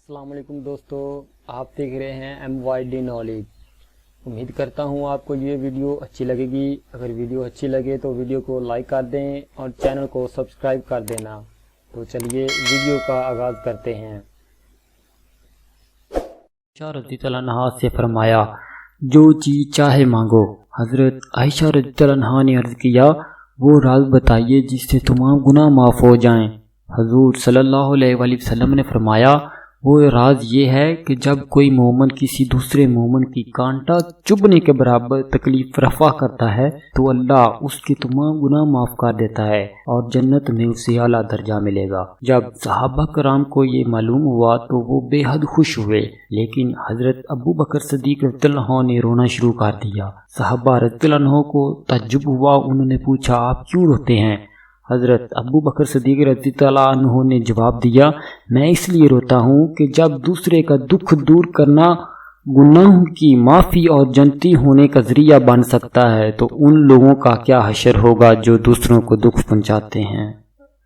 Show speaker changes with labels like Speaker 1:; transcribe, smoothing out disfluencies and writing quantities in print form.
Speaker 1: السلام علیکم دوستو، آپ دیکھ رہے ہیں MYD نالج۔ امید کرتا ہوں آپ کو یہ ویڈیو اچھی لگے گی۔ اگر ویڈیو اچھی لگے تو ویڈیو کو لائک کر دیں اور چینل کو سبسکرائب کر دینا۔ تو چلیے ویڈیو کا آغاز کرتے ہیں۔
Speaker 2: عائشہ رضی اللہ عنہا سے فرمایا، جو چیز چاہے مانگو۔ حضرت عائشہ رضی اللہ عنہا نے عرض کیا، وہ راز بتائیے جس سے تمام گناہ معاف ہو جائیں۔ حضور صلی اللہ علیہ وآلہ وسلم نے فرمایا، وہ راز یہ ہے کہ جب کوئی مومن کسی دوسرے مومن کی کانٹا چبھنے کے برابر تکلیف رفع کرتا ہے تو اللہ اس کے تمام گناہ معاف کر دیتا ہے اور جنت میں اسے اعلیٰ درجہ ملے گا۔ جب صحابہ کرام کو یہ معلوم ہوا تو وہ بے حد خوش ہوئے، لیکن حضرت ابو بکر صدیق رضی اللہ عنہ نے رونا شروع کر دیا۔ صحابہ رضی اللہ عنہ کو تعجب ہوا، انہوں نے پوچھا، آپ کیوں روتے ہیں؟ حضرت ابو بکر صدیق رضی اللہ عنہ نے جواب دیا، میں اس لیے روتا ہوں کہ جب دوسرے کا دکھ دور کرنا گناہوں کی معافی اور جنتی ہونے کا ذریعہ بن سکتا ہے تو ان لوگوں کا کیا حشر ہوگا جو دوسروں کو دکھ پہنچاتے ہیں۔